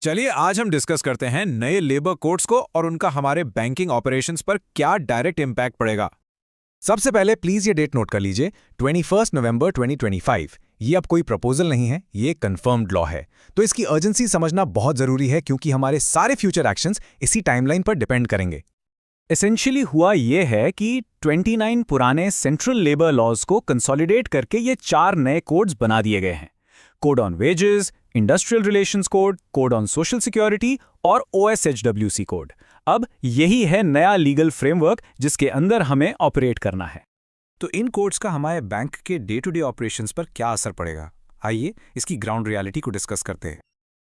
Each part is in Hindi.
चलिए आज हम डिस्कस करते हैं नए लेबर कोड्स को और उनका हमारे बैंकिंग ऑपरेशंस पर क्या डायरेक्ट इंपैक्ट पड़ेगा। सबसे पहले प्लीज ये डेट नोट कर लीजिए 21 नवंबर 2025। ये अब कोई प्रपोजल नहीं है, ये कंफर्म्ड लॉ है। तो इसकी अर्जेंसी समझना बहुत जरूरी है क्योंकि हमारे सारे फ्यूचर एक्शंस इसी टाइमलाइन पर डिपेंड करेंगे। एसेंशियली हुआ ये है कि 29 पुराने सेंट्रल लेबर लॉज को कंसोलिडेट करके ये 4 नए कोड्स बना दिए गए हैं। Code on wages, industrial relations code, code on social security और OSHWC कोड। अब यही है नया लीगल फ्रेमवर्क जिसके अंदर हमें ऑपरेट करना है। तो इन कोड्स का हमारे बैंक के डे टू डे ऑपरेशंस पर क्या असर पड़ेगा? आइए इसकी ग्राउंड रियलिटी को डिस्कस करते हैं।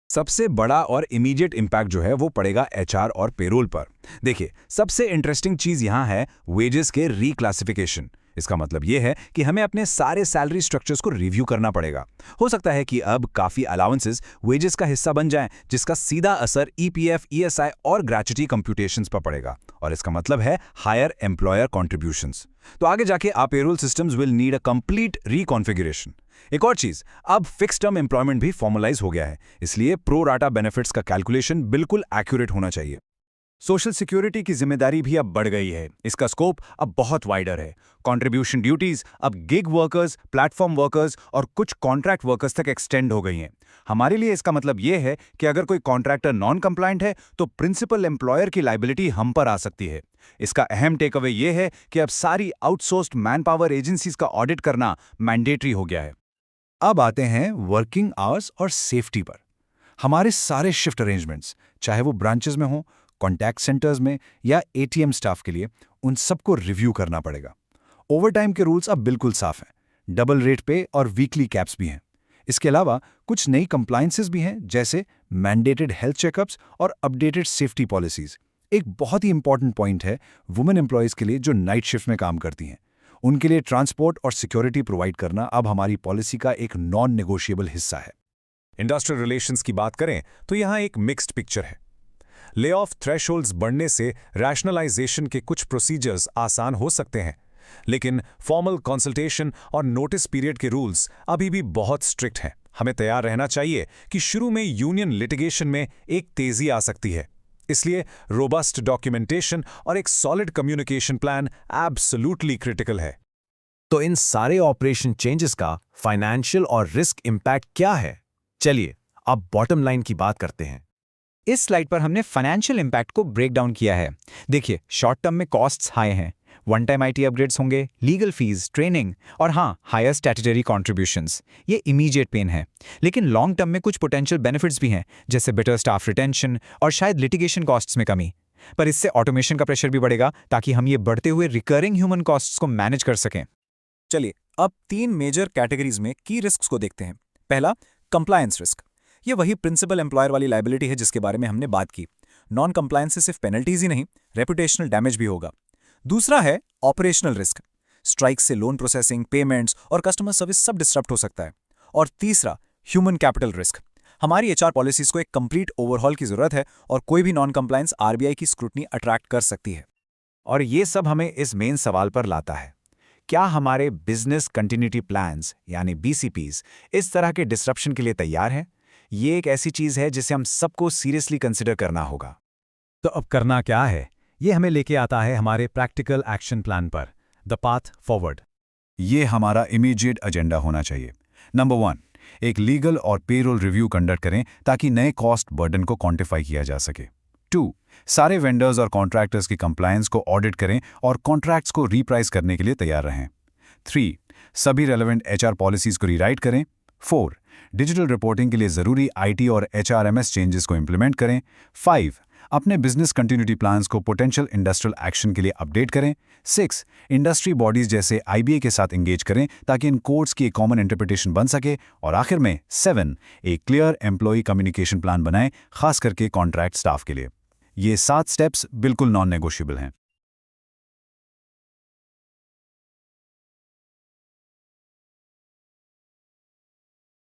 सबसे बड़ा और इमीडिएट इंपैक्ट जो है वो पड़ेगा HR और पेरोल पर। देखिए, सबसे इंटरेस्टिंग चीज यहां है वेजेस के रिक्लासिफिकेशन। इसका मतलब ये है कि हमें अपने सारे सैलरी स्ट्रक्चर्स को रिव्यू करना पड़ेगा। हो सकता है कि अब काफी अलाउंसेस वेजेस का हिस्सा बन जाएं, जिसका सीधा असर EPF, ESI और ग्रेच्युटी कंप्यूटेशंस पर पड़ेगा, और इसका मतलब है हायर एम्प्लॉयर कॉन्ट्रीब्यूशंस। तो आगे जाके आप payroll systems will need a complete reconfiguration. एक और चीज, अब फिक्स टर्म एम्प्लॉयमेंट भी फॉर्मलाइज हो गया है, इसलिए प्रो राटा बेनिफिट्स का कैलकुलेशन बिल्कुल एक्यूरेट होना चाहिए। सोशल सिक्योरिटी की जिम्मेदारी भी अब बढ़ गई है। इसका स्कोप अब बहुत वाइडर है। कंट्रीब्यूशन ड्यूटीज अब गिग वर्कर्स, प्लेटफॉर्म वर्कर्स और कुछ कॉन्ट्रैक्ट वर्कर्स तक एक्सटेंड हो गई हैं। हमारे लिए इसका मतलब यह है कि अगर कोई कॉन्ट्रैक्टर नॉन कंप्लायंट है तो प्रिंसिपल एम्प्लॉयर की लायबिलिटी हम पर आ सकती है। इसका अहम टेक अवे यह है कि अब सारी आउटसोर्स्ड मैन पावर एजेंसीज का ऑडिट करना मैंडेटरी हो गया है। अब आते हैं वर्किंग आवर्स और सेफ्टी पर। हमारे सारे शिफ्ट अरेंजमेंट्स, चाहे वो ब्रांचेस में हो, कॉन्टैक्ट सेंटर्स में या ATM स्टाफ के लिए, उन सबको रिव्यू करना पड़ेगा। ओवरटाइम के रूल्स अब बिल्कुल साफ हैं। डबल रेट पे और वीकली कैप्स भी हैं। इसके अलावा कुछ नई कंप्लायंसेस भी हैं, जैसे मैंडेटेड हेल्थ चेकअप्स और अपडेटेड सेफ्टी पॉलिसीज। एक बहुत ही इंपॉर्टेंट पॉइंट है वुमेन एम्प्लॉयज के लिए जो नाइट शिफ्ट में काम करती हैं। उनके लिए ट्रांसपोर्ट और सिक्योरिटी प्रोवाइड करना अब हमारी पॉलिसी का एक नॉन नेगोशिएबल हिस्सा है। इंडस्ट्रियल रिलेशंस की बात करें तो यहाँ एक मिक्स्ड पिक्चर है। ले ऑफ थ्रेशोल्ड्स बढ़ने से रैशनलाइजेशन के कुछ प्रोसीजर्स आसान हो सकते हैं, लेकिन फॉर्मल कंसल्टेशन और नोटिस पीरियड के रूल्स अभी भी बहुत स्ट्रिक्ट हैं। हमें तैयार रहना चाहिए कि शुरू में यूनियन लिटिगेशन में एक तेजी आ सकती है। इसलिए रोबस्ट डॉक्यूमेंटेशन और एक solid communication plan absolutely critical है। तो इन सारे ऑपरेशन चेंजेस का फाइनेंशियल और रिस्क इंपैक्ट क्या है? चलिए अब बॉटम लाइन की बात करते हैं। इस स्लाइड पर हमने फाइनेंशियल इंपैक्ट को ब्रेक डाउन किया है। देखिए, शॉर्ट टर्म में कॉस्ट्स हाई हैं, वन टाइम IT अपग्रेड्स होंगे, लीगल फीस, ट्रेनिंग और हाँ, हायर स्टैट्यूटरी कॉन्ट्रीब्यूशंस। ये इमीडिएट पेन है। लेकिन लॉन्ग टर्म में कुछ पोटेंशियल बेनिफिट्स भी हैं, जैसे बेटर स्टाफ रिटेंशन और शायद लिटिगेशन कॉस्ट्स में कमी। पर इससे ऑटोमेशन का प्रेशर भी बढ़ेगा ताकि हम ये बढ़ते हुए रिकरिंग ह्यूमन कॉस्ट्स को मैनेज कर सकें। चलिए अब 3 मेजर कैटेगरीज में की रिस्क्स को देखते हैं। पहला, कंप्लायंस रिस्क। ये वही प्रिंसिपल एम्प्लॉयर वाली लायबिलिटी है जिसके बारे में हमने बात की। नॉन कंप्लायंस से सिर्फ पेनल्टीज ही नहीं, रेपुटेशनल डैमेज भी होगा। दूसरा है ऑपरेशनल रिस्क। स्ट्राइक से लोन प्रोसेसिंग, पेमेंट्स और कस्टमर सर्विस सब डिस्टर्ब हो सकता है। और तीसरा, ह्यूमन कैपिटल रिस्क। हमारी HR पॉलिसीज को एक कंप्लीट ओवरहॉल की जरूरत है और कोई भी नॉन कंप्लायंस RBI की स्क्रूटनी अट्रैक्ट कर सकती है। और ये सब हमें इस मेन सवाल पर लाता है, क्या हमारे बिजनेस कंटिन्यूटी प्लान्स यानी BCPs इस तरह के डिसरप्शन के लिए तैयार हैं? ये एक ऐसी चीज है जिसे हम सबको सीरियसली कंसिडर करना होगा। तो अब करना क्या है? ये हमें लेके आता है हमारे प्रैक्टिकल एक्शन प्लान पर, द पाथ फॉरवर्ड। ये हमारा इमीडिएट एजेंडा होना चाहिए। नंबर 1, एक लीगल और पेरोल रिव्यू कंडक्ट करें ताकि नए कॉस्ट बर्डन को क्वांटिफाई किया जा सके। 2, सारे वेंडर्स और कॉन्ट्रैक्टर्स की कंप्लायंस को ऑडिट करें और कॉन्ट्रैक्ट्स को रीप्राइस करने के लिए तैयार रहें। 3, सभी रेलेवेंट HR पॉलिसीज को रीराइट करें। 4, डिजिटल रिपोर्टिंग के लिए ज़रूरी IT और HRMS चेंजेस को इंप्लीमेंट करें। 5, अपने बिजनेस कंटिन्यूटी प्लान्स को पोटेंशियल इंडस्ट्रियल एक्शन के लिए अपडेट करें। 6, इंडस्ट्री बॉडीज जैसे IBA के साथ एंगेज करें ताकि इन कोड्स की एक कॉमन इंटरप्रिटेशन बन सके। और आखिर में 7, एक क्लियर एम्प्लॉई कम्युनिकेशन प्लान बनाएं, खास करके कॉन्ट्रैक्ट स्टाफ के लिए। ये 7 स्टेप्स बिल्कुल नॉन नेगोशिएबल हैं।